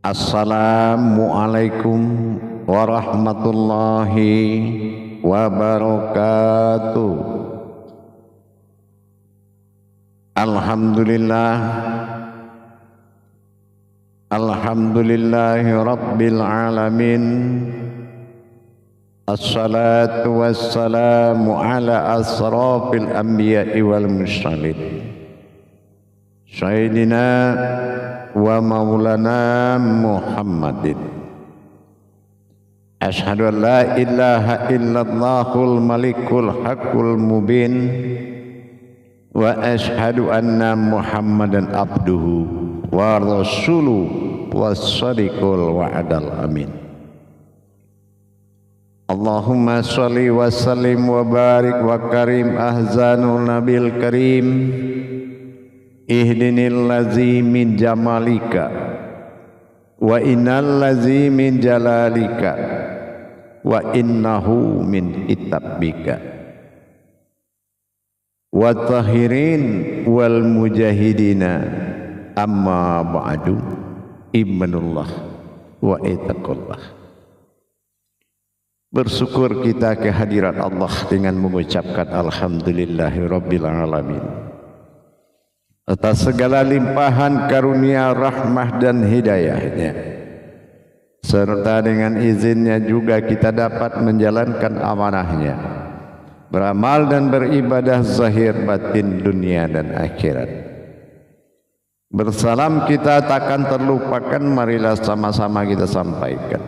Assalamualaikum warahmatullahi wabarakatuh. Alhamdulillah, alhamdulillahi rabbil alamin. Assalatu wassalamu ala asrafil anbiya'i wal mursalin Sayyidina wa maulana Muhammadin. Ashhadu an la ilaha illallahul malikul haqqul mubin wa ashhadu anna Muhammadan abduhu wa rasuluhu was-sadiqul wa'dal amin. Allahumma sholli wa sallim wa barik wa karim ahzanul nabil karim. Ihdinil ladzi min jamalika wa innal ladzi min jalalika wa innahu min itabika wa tahirin wal mujahidina amma ba'du. Imanullah wa itaqullah. Bersyukur kita kehadirat Allah dengan mengucapkan alhamdulillahi rabbil alamin atas segala limpahan karunia, rahmah dan hidayahnya, serta dengan izinnya juga kita dapat menjalankan amanahnya, beramal dan beribadah zahir batin dunia dan akhirat. Bersalam kita takkan terlupakan, marilah sama-sama kita sampaikan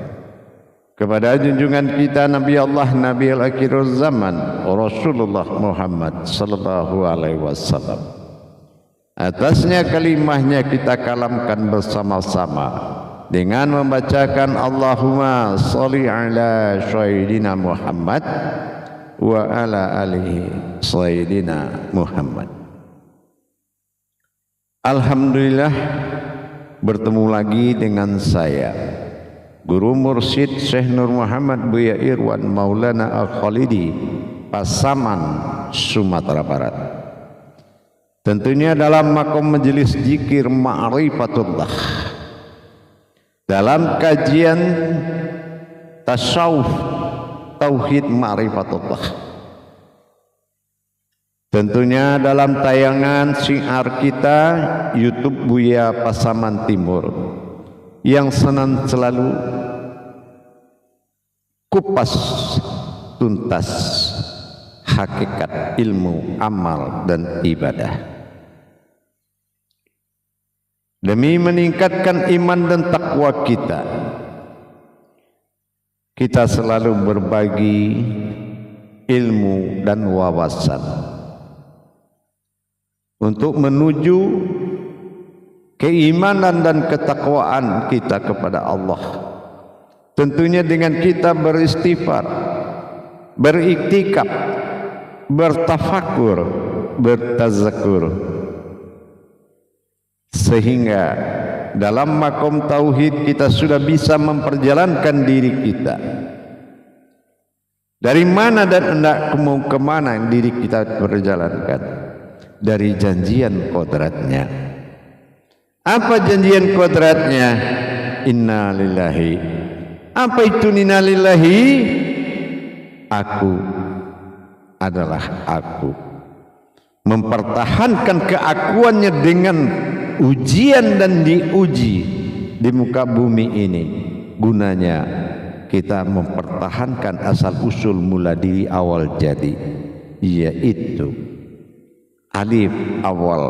kepada junjungan kita Nabi Allah, Nabi al-akhiruz zaman, Rasulullah Muhammad sallallahu alaihi wasallam. Atasnya kalimahnya kita kalamkan bersama-sama dengan membacakan Allahumma sholli ala sayyidina Muhammad wa ala alihi sayyidina Muhammad. Alhamdulillah, bertemu lagi dengan saya Guru Mursyid Syekh Nur Muhammad Buya Irwan Maulana Al-Khalidi, Pasaman, Sumatera Barat. Tentunya dalam makom majelis zikir ma'rifatullah, dalam kajian tasawuf tauhid ma'rifatullah. Tentunya dalam tayangan syiar kita YouTube Buya Pasaman Timur yang senang selalu kupas tuntas hakikat ilmu, amal dan ibadah. Demi meningkatkan iman dan takwa kita, kita selalu berbagi ilmu dan wawasan untuk menuju keimanan dan ketakwaan kita kepada Allah. Tentunya dengan kita beristighfar, beriktikaf, bertafakur, bertazakur, sehingga dalam makom tauhid kita sudah bisa memperjalankan diri kita. Dari mana dan hendak kemana diri kita berjalankan? Dari janjian kodratnya. Apa janjian kodratnya? Inna lillahi. Apa itu inna lillahi? Aku adalah aku. Mempertahankan keakuannya dengan ujian dan diuji di muka bumi ini. Gunanya kita mempertahankan asal usul mula diri awal jadi, yaitu alif awal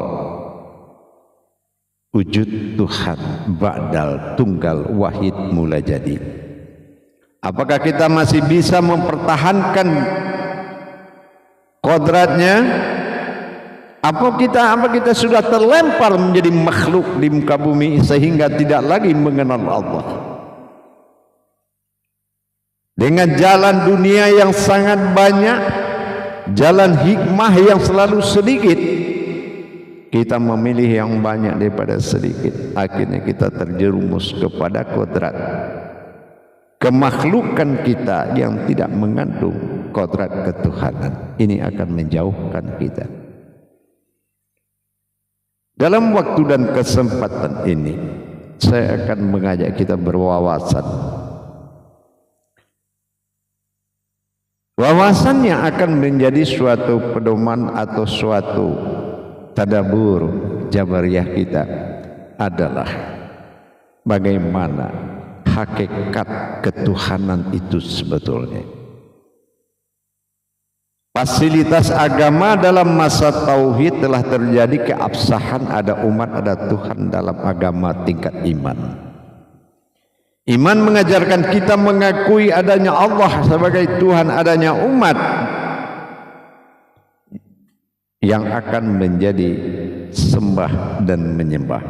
wujud Tuhan, ba'dal tunggal wahid mula jadi. Apakah kita masih bisa mempertahankan kodratnya? Apa kita sudah terlempar menjadi makhluk di muka bumi sehingga tidak lagi mengenal Allah? Dengan jalan dunia yang sangat banyak, jalan hikmah yang selalu sedikit, kita memilih yang banyak daripada sedikit. Akhirnya kita terjerumus kepada kodrat kemakhlukan kita yang tidak mengandung kodrat ketuhanan. Ini akan menjauhkan kita. Dalam waktu dan kesempatan ini, saya akan mengajak kita berwawasan. Wawasan yang akan menjadi suatu pedoman atau suatu tadabbur jabariyah kita adalah bagaimana hakikat ketuhanan itu sebetulnya. Fasilitas agama dalam masa tauhid telah terjadi keabsahan, ada umat, ada Tuhan dalam agama tingkat iman. Iman mengajarkan kita mengakui adanya Allah sebagai Tuhan, adanya umat yang akan menjadi sembah dan menyembah.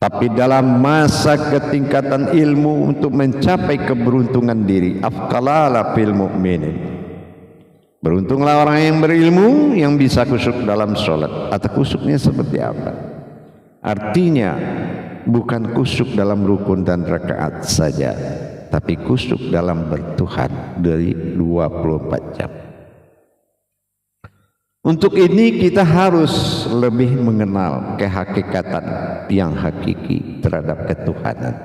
Tapi dalam masa ketingkatan ilmu untuk mencapai keberuntungan diri, afqalala fil mu'minin. Beruntunglah orang yang berilmu yang bisa khusyuk dalam sholat. Atau khusyuknya seperti apa? Artinya bukan khusyuk dalam rukun dan rakaat saja, tapi khusyuk dalam bertuhan dari 24 jam. Untuk ini kita harus lebih mengenal kehakikatan yang hakiki terhadap ketuhanan.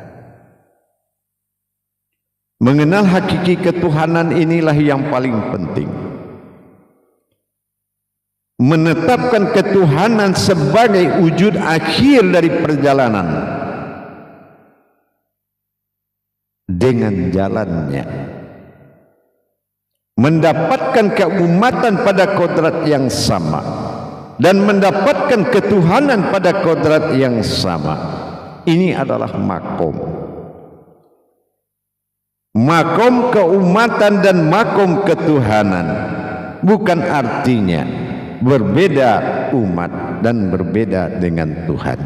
Mengenal hakiki ketuhanan inilah yang paling penting. Menetapkan ketuhanan sebagai wujud akhir dari perjalanan dengan jalannya, mendapatkan keumatan pada kodrat yang sama dan mendapatkan ketuhanan pada kodrat yang sama. Ini adalah makom keumatan dan makom ketuhanan. Bukan artinya berbeda umat dan berbeda dengan Tuhan.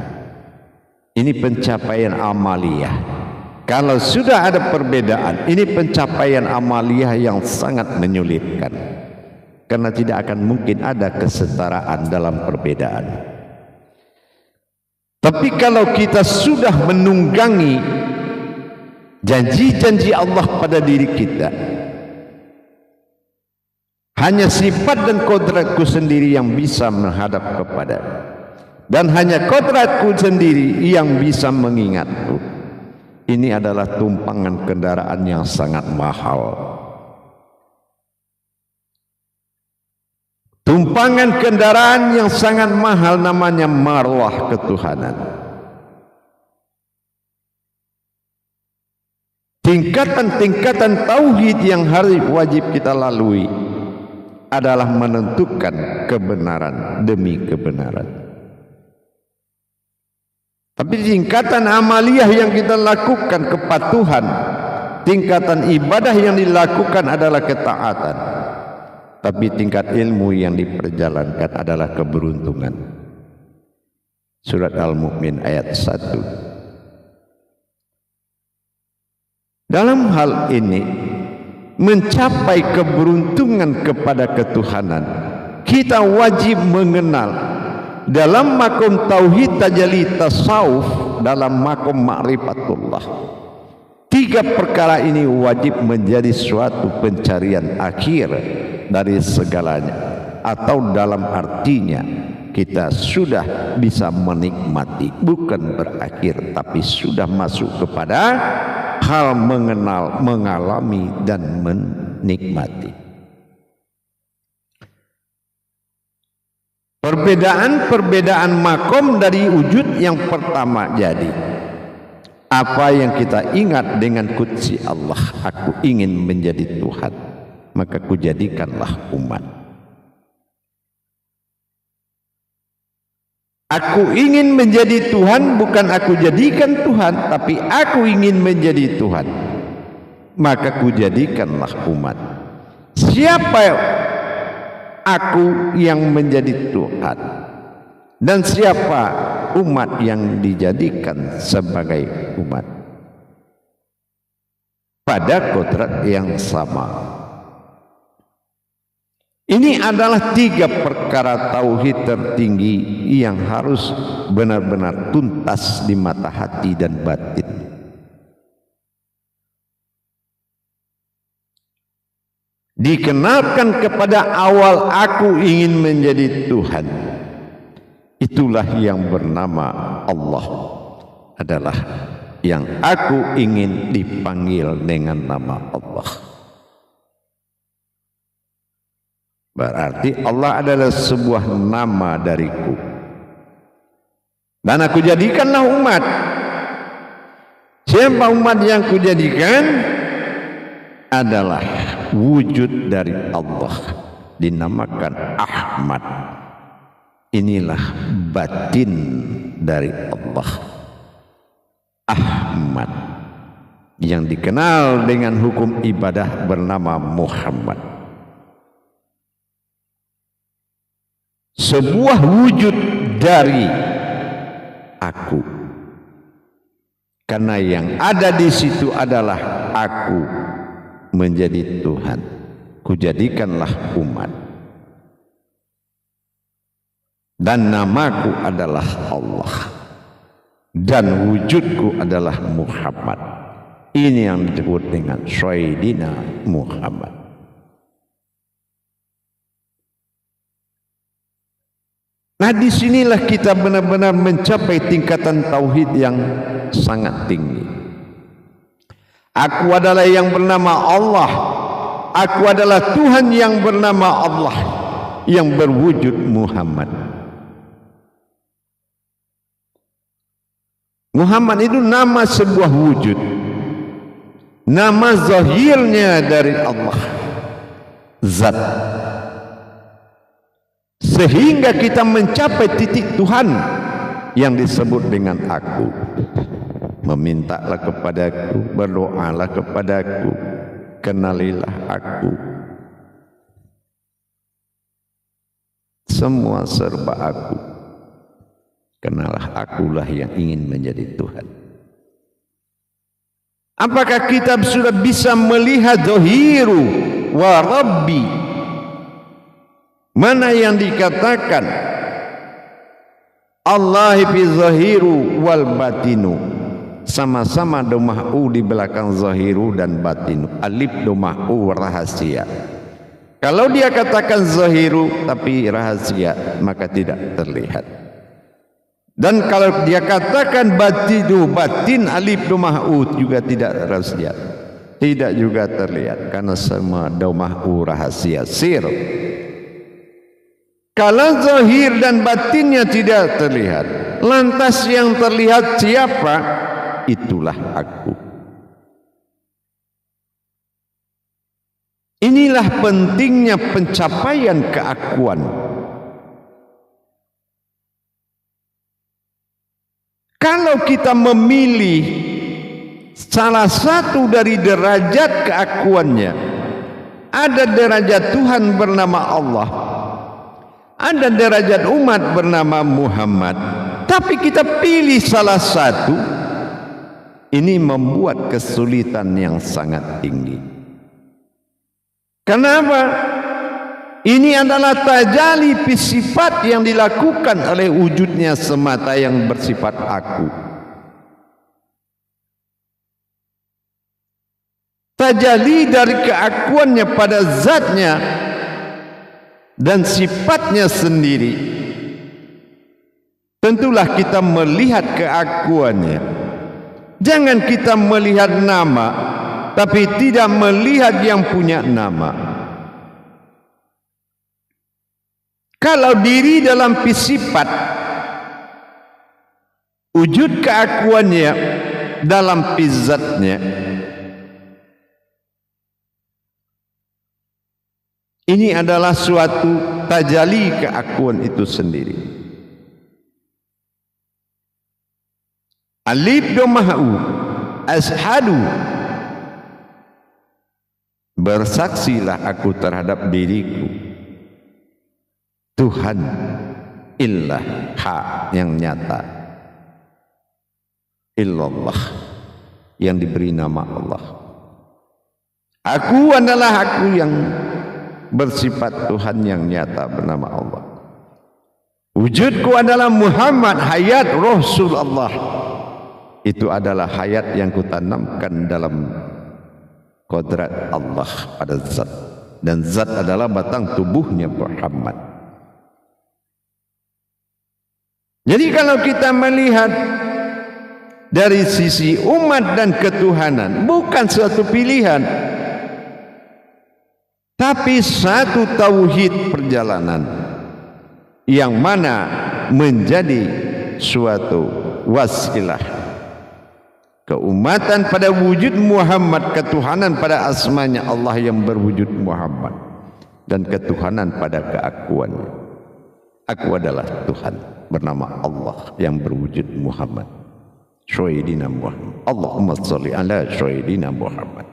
Ini pencapaian amaliyah. Kalau sudah ada perbedaan, ini pencapaian amaliyah yang sangat menyulitkan, karena tidak akan mungkin ada kesetaraan dalam perbedaan. Tapi kalau kita sudah menunggangi janji-janji Allah pada diri kita, hanya sifat dan kodratku sendiri yang bisa menghadap kepada, dan hanya kodratku sendiri yang bisa mengingatku. Ini adalah tumpangan kendaraan yang sangat mahal. Tumpangan kendaraan yang sangat mahal namanya marwah ketuhanan. Tingkatan-tingkatan tauhid yang harus wajib kita lalui adalah menentukan kebenaran demi kebenaran. Tapi tingkatan amaliyah yang kita lakukan kepatuhan, tingkatan ibadah yang dilakukan adalah ketaatan. Tapi tingkat ilmu yang diperjalankan adalah keberuntungan. Surat Al-Mu'min ayat 1. Dalam hal ini, mencapai keberuntungan kepada ketuhanan, kita wajib mengenal dalam makom tauhid tajalli tasawuf, dalam makom ma'rifatullah. 3 perkara ini wajib menjadi suatu pencarian akhir dari segalanya, atau dalam artinya kita sudah bisa menikmati, bukan berakhir, tapi sudah masuk kepada hal mengenal, mengalami dan menikmati. Perbedaan makom dari wujud yang pertama jadi apa yang kita ingat dengan qudsi Allah, aku ingin menjadi Tuhan, maka kujadikanlah umat. Aku ingin menjadi Tuhan, bukan aku jadikan Tuhan, tapi aku ingin menjadi Tuhan, maka kujadikanlah umat. Siapa aku yang menjadi Tuhan, dan siapa umat yang dijadikan sebagai umat pada kodrat yang sama. Ini adalah 3 perkara tauhid tertinggi yang harus benar-benar tuntas di mata hati dan batin. Dikenalkan kepada awal aku ingin menjadi Tuhan. Itulah yang bernama Allah. adalah yang aku ingin dipanggil dengan nama Allah. Berarti Allah adalah sebuah nama dariku. Dan aku jadikanlah umat. Siapa umat yang kujadikan? Adalah wujud dari Allah. Dinamakan Ahmad. Inilah batin dari Allah. Ahmad. Yang dikenal dengan hukum ibadah bernama Muhammad. Sebuah wujud dari aku, karena yang ada di situ adalah aku menjadi Tuhan. Kujadikanlah umat, dan namaku adalah Allah, dan wujudku adalah Muhammad. Ini yang disebut dengan Sayyidina Muhammad. Nah, disinilah kita benar-benar mencapai tingkatan tauhid yang sangat tinggi. Aku adalah yang bernama Allah. Aku adalah Tuhan yang bernama Allah, yang berwujud Muhammad. Muhammad itu nama sebuah wujud. Nama zahirnya dari Allah. Zat. Sehingga kita mencapai titik Tuhan yang disebut dengan aku. Memintalah kepadaku, berdoalah kepadaku, kenalilah aku. Semua serba aku. Kenalah akulah yang ingin menjadi Tuhan. Apakah kita sudah bisa melihat zahiru wa rabbi? Mana yang dikatakan Allah fi zahiru wal batinu, sama-sama domah u di belakang zahiru dan batinu. Alif domah u rahasia. Kalau dia katakan zahiru tapi rahasia, maka tidak terlihat. Dan kalau dia katakan batinu, batin alif domah u juga tidak rahasia, tidak juga terlihat, karena semua domah u rahasia. Sir. Kalau zahir dan batinnya tidak terlihat, lantas yang terlihat siapa? Itulah aku. Inilah pentingnya pencapaian keakuan. Kalau kita memilih salah satu dari derajat keakuannya, ada derajat Tuhan bernama Allah, ada derajat umat bernama Muhammad, tapi kita pilih salah satu, ini membuat kesulitan yang sangat tinggi. Kenapa? Ini adalah tajalli sifat yang dilakukan oleh wujudnya semata yang bersifat aku. Tajalli dari keakuannya pada zatnya dan sifatnya sendiri. Tentulah kita melihat keakuannya. Jangan kita melihat nama, tapi tidak melihat yang punya nama. Kalau diri dalam sifat, wujud keakuannya dalam zatnya, ini adalah suatu tajalli keakuan itu sendiri. Alif doma'u ashadu, bersaksilah aku terhadap diriku, Tuhan illah hak yang nyata, illallah yang diberi nama Allah. Aku adalah aku yang bersifat Tuhan yang nyata bernama Allah. Wujudku adalah Muhammad, hayat Rasulullah. Itu adalah hayat yang kutanamkan dalam kodrat Allah pada zat, dan zat adalah batang tubuhnya Muhammad. Jadi kalau kita melihat dari sisi umat dan ketuhanan, bukan suatu pilihan, tapi satu tauhid perjalanan yang mana menjadi suatu wasilah keumatan pada wujud Muhammad, ketuhanan pada asmanya Allah yang berwujud Muhammad, dan ketuhanan pada keakuannya. Aku adalah Tuhan bernama Allah yang berwujud Muhammad. Syuhidina Muhammad. Allahumma sholli ala syuhidina Muhammad.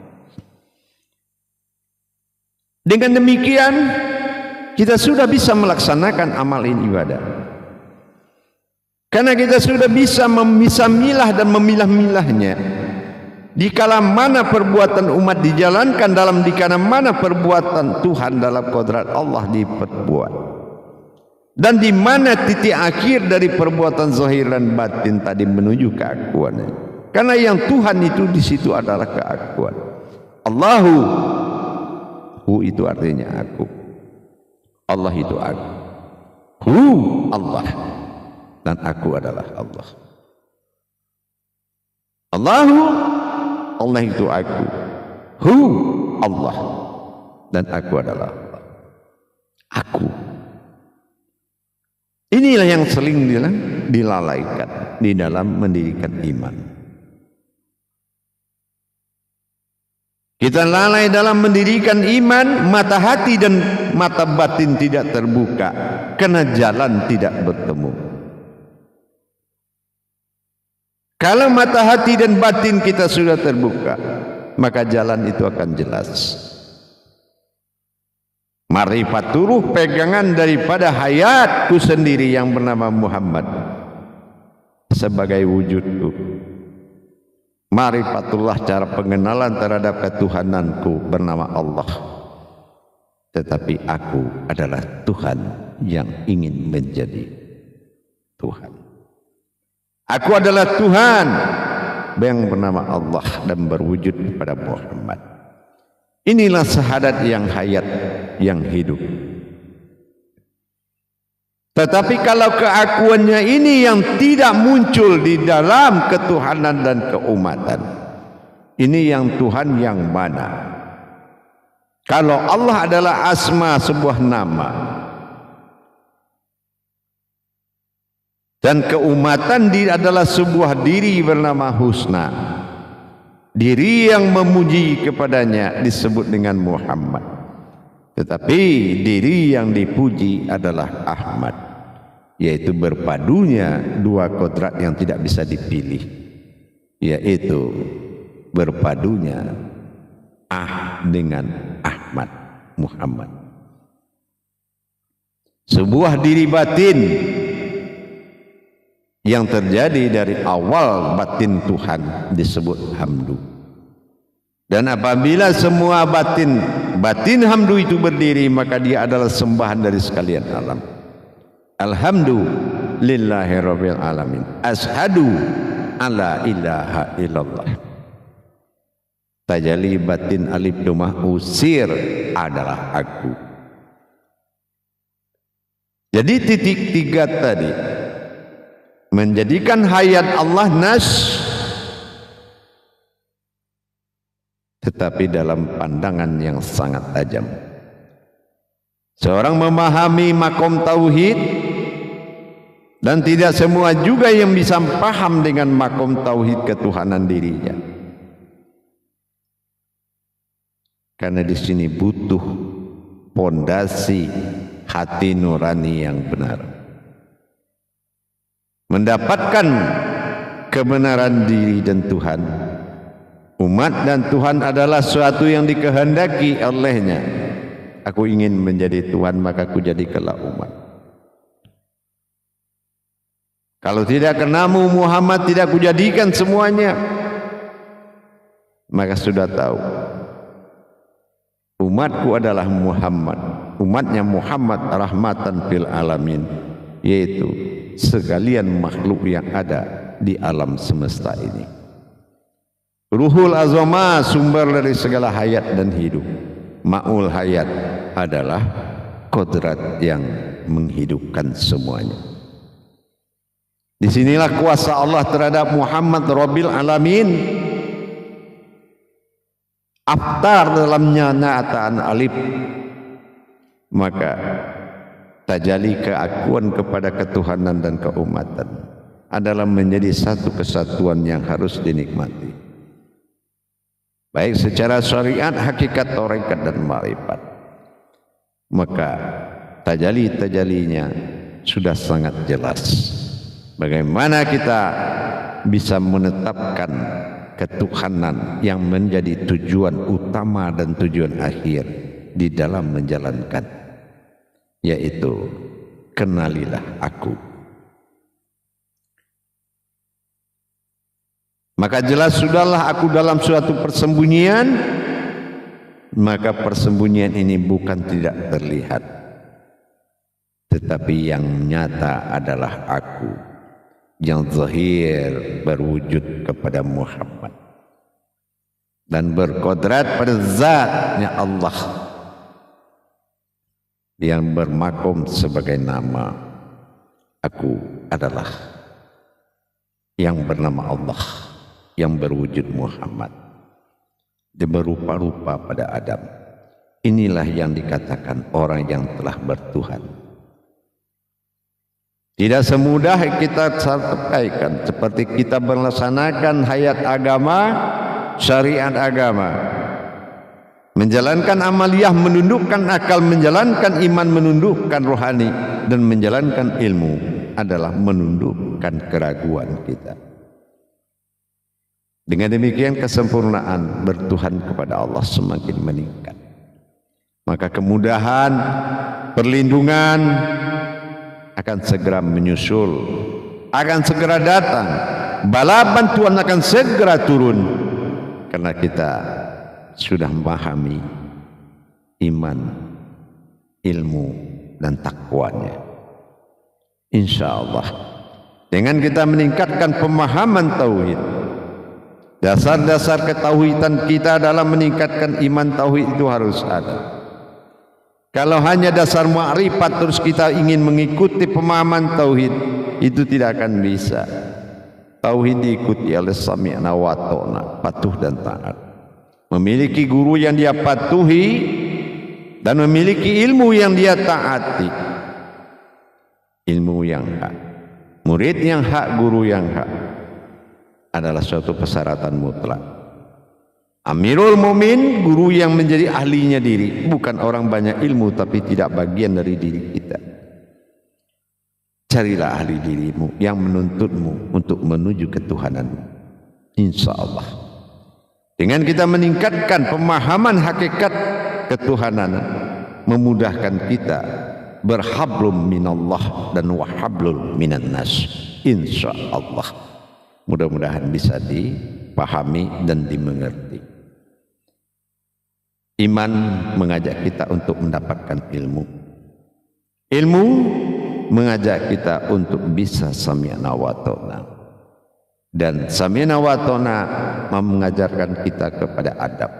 Dengan demikian kita sudah bisa melaksanakan amal ini ibadah. Karena kita sudah bisa memilah dan memilah-milahnya. Dikala mana perbuatan umat dijalankan dalam dikala mana perbuatan Tuhan dalam kodrat Allah diperbuat. Dan di mana titik akhir dari perbuatan zahir dan batin tadi menuju keakuannya. Karena yang Tuhan itu di situ adalah keakuan. Allahu, hu itu artinya aku. Allah itu aku. Hu Allah. Dan aku adalah Allah. Allahu, Allah itu aku. Hu Allah. Dan aku adalah Allah. Aku. Inilah yang sering dilalaikan di dalam mendirikan iman. Kita lalai dalam mendirikan iman, mata hati dan mata batin tidak terbuka karena jalan tidak bertemu. Kalau mata hati dan batin kita sudah terbuka, maka jalan itu akan jelas. Ma'rifat turuh pegangan daripada hayatku sendiri yang bernama Muhammad sebagai wujudku. Ma'rifatullah cara pengenalan terhadap ketuhananku bernama Allah. Tetapi aku adalah Tuhan yang ingin menjadi Tuhan. Aku adalah Tuhan yang bernama Allah dan berwujud kepada Muhammad. Inilah syahadat yang hayat, yang hidup. Tetapi kalau keakuannya ini yang tidak muncul di dalam ketuhanan dan keumatan, ini yang Tuhan yang mana? Kalau Allah adalah asma, sebuah nama, dan keumatan adalah sebuah diri bernama husna, diri yang memuji kepadanya disebut dengan Muhammad. Tetapi diri yang dipuji adalah Ahmad, yaitu berpadunya dua kodrat yang tidak bisa dipilih, yaitu berpadunya dengan Ahmad, Muhammad. Sebuah diri batin yang terjadi dari awal batin Tuhan disebut hamdu. Dan apabila semua batin hamdu itu berdiri, maka dia adalah sembahan dari sekalian alam. Alhamdulillahi rabbil alamin. Ashadu alla ilaha illallah. Tajalli batin alif domah usir adalah aku. Jadi titik tiga tadi menjadikan hayat Allah nas, tetapi dalam pandangan yang sangat tajam. Seorang memahami makom tauhid, dan tidak semua juga yang bisa paham dengan makom tauhid ketuhanan dirinya. Karena di sini butuh pondasi hati nurani yang benar. Mendapatkan kebenaran diri dan Tuhan. Umat dan Tuhan adalah suatu yang dikehendaki olehnya. Aku ingin menjadi Tuhan, maka aku jadikanlah umat. Kalau tidak kenamu Muhammad, tidak kujadikan semuanya. Maka sudah tahu, umatku adalah Muhammad. Umatnya Muhammad rahmatan fil alamin, yaitu sekalian makhluk yang ada di alam semesta ini. Ruhul azama, sumber dari segala hayat dan hidup. Ma'ul hayat adalah kodrat yang menghidupkan semuanya. Disinilah kuasa Allah terhadap Muhammad Rabbil Alamin. Aftar dalamnya nyataan alif. Maka tajalli keakuan kepada ketuhanan dan keumatan adalah menjadi satu kesatuan yang harus dinikmati, baik secara syariat, hakikat, tarekat dan ma'rifat. Maka tajallinya sudah sangat jelas. Bagaimana kita bisa menetapkan ketuhanan yang menjadi tujuan utama dan tujuan akhir di dalam menjalankan, yaitu kenalilah aku. Maka jelas sudahlah aku dalam suatu persembunyian, maka persembunyian ini bukan tidak terlihat, tetapi yang nyata adalah aku yang zahir berwujud kepada Muhammad dan berkodrat pada zatnya Allah yang bermakom sebagai nama. Aku adalah yang bernama Allah yang berwujud Muhammad, dia berupa-rupa pada Adam. Inilah yang dikatakan orang yang telah bertuhan. Tidak semudah kita sampaikan, seperti kita melaksanakan hayat agama, syariat agama, menjalankan amaliyah menundukkan akal, menjalankan iman menundukkan rohani, dan menjalankan ilmu adalah menundukkan keraguan kita. Dengan demikian kesempurnaan bertuhan kepada Allah semakin meningkat. Maka kemudahan, perlindungan akan segera menyusul, akan segera datang. Bala bantuan akan segera turun, karena kita sudah memahami iman, ilmu dan takwanya. Insya Allah dengan kita meningkatkan pemahaman tauhid, dasar-dasar ketauhidan kita dalam meningkatkan iman tauhid itu harus ada. Kalau hanya dasar ma'rifat terus kita ingin mengikuti pemahaman tauhid, itu tidak akan bisa. Tauhid diikuti oleh sami'na wa ta'na, patuh dan taat. Memiliki guru yang dia patuhi dan memiliki ilmu yang dia taati. Ilmu yang hak, murid yang hak, guru yang hak adalah suatu persyaratan mutlak. Amirul Mumin, guru yang menjadi ahlinya diri, bukan orang banyak ilmu tapi tidak bagian dari diri kita. Carilah ahli dirimu yang menuntutmu untuk menuju ketuhananmu. Insya Allah dengan kita meningkatkan pemahaman hakikat ketuhanan, memudahkan kita berhablum minallah dan wahablul minan nas. Insya Allah mudah-mudahan bisa dipahami dan dimengerti. Iman mengajak kita untuk mendapatkan ilmu. Ilmu mengajak kita untuk bisa sami'na wa ta'na. Dan sami'na wa ta'na mengajarkan kita kepada adab.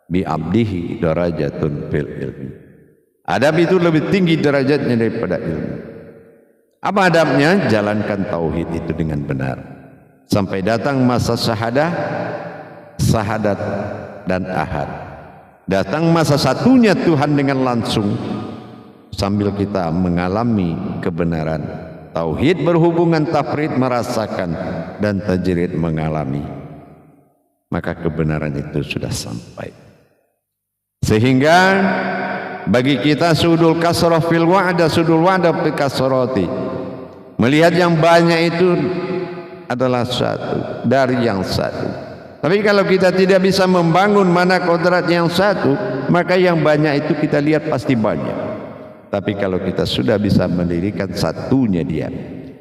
Bi abdihi darajatun fil ilmi. Adab itu lebih tinggi derajatnya daripada ilmu. Apa adabnya? Jalankan tauhid itu dengan benar. Sampai datang masa syahadah, sahadat dan ahad. Datang masa satunya Tuhan dengan langsung, sambil kita mengalami kebenaran. Tauhid berhubungan tafrid merasakan, dan tajrid mengalami. Maka kebenaran itu sudah sampai. Sehingga bagi kita sudul kasrah fil wa'da, sudul wa'da fil kasrati. Melihat yang banyak itu adalah satu dari yang satu. Tapi kalau kita tidak bisa membangun mana kodrat yang satu, maka yang banyak itu kita lihat pasti banyak. Tapi kalau kita sudah bisa mendirikan satunya dia,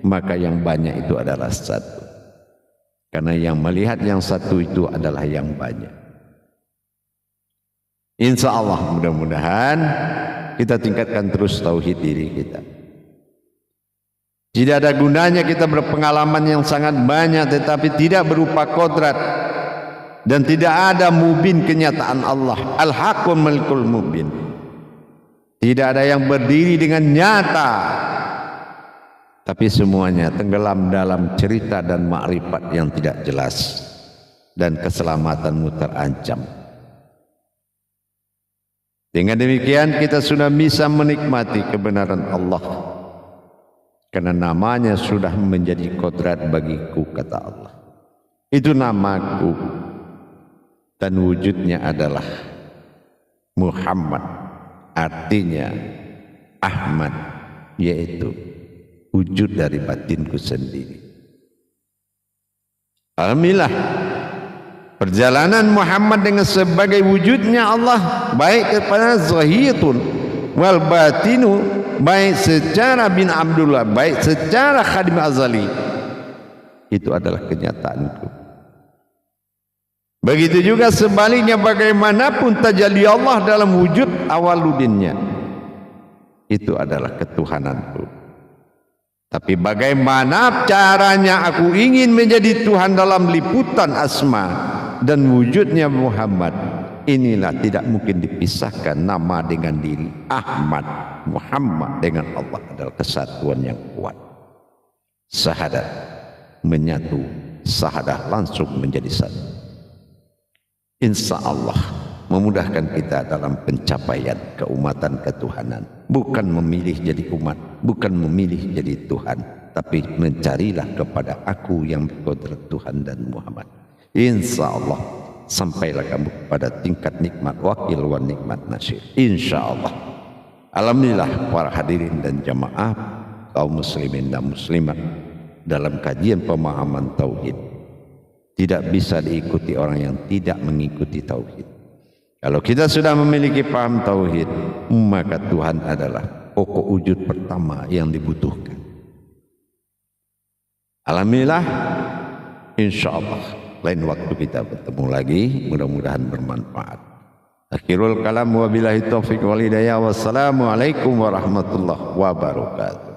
maka yang banyak itu adalah satu. Karena yang melihat yang satu itu adalah yang banyak. Insya Allah mudah-mudahan kita tingkatkan terus tauhid diri kita. Tidak ada gunanya kita berpengalaman yang sangat banyak tetapi tidak berupa kodrat. Dan tidak ada mubin kenyataan Allah. Al-haqqul malikul mubin. Tidak ada yang berdiri dengan nyata tapi semuanya tenggelam dalam cerita dan makrifat yang tidak jelas, dan keselamatanmu terancam. Dengan demikian kita sudah bisa menikmati kebenaran Allah, karena namanya sudah menjadi kodrat bagiku, kata Allah. Itu namaku, dan wujudnya adalah Muhammad, artinya Ahmad, yaitu wujud dari batinku sendiri. Alhamdulillah, perjalanan Muhammad dengan sebagai wujudnya Allah, baik kepada zahirun wal batinu, baik secara bin Abdullah, baik secara Khadim Azali, itu adalah kenyataanku. Begitu juga sebaliknya, bagaimanapun tajalli Allah dalam wujud awaludinnya, itu adalah ketuhananku. Tapi bagaimana caranya aku ingin menjadi Tuhan dalam liputan asma dan wujudnya Muhammad, inilah tidak mungkin dipisahkan. Nama dengan diri, Ahmad, Muhammad dengan Allah adalah kesatuan yang kuat. Syahadat menyatu, syahadat langsung menjadi satu. Insya Allah memudahkan kita dalam pencapaian keumatan ketuhanan. Bukan memilih jadi umat, bukan memilih jadi Tuhan, tapi mencarilah kepada aku yang berkodrat Tuhan dan Muhammad. Insya Allah sampailah kamu pada tingkat nikmat wakil wa nikmat nasir. Insya Allah. Alhamdulillah para hadirin dan jamaah kaum muslimin dan muslimat, dalam kajian pemahaman tauhid tidak bisa diikuti orang yang tidak mengikuti tauhid. Kalau kita sudah memiliki paham tauhid, maka Tuhan adalah pokok wujud pertama yang dibutuhkan. Alhamdulillah, insya Allah lain waktu kita bertemu lagi, mudah-mudahan bermanfaat. Akhirul kalam, wabillahi taufiq wal hidayah, wassalamualaikum warahmatullahi wabarakatuh.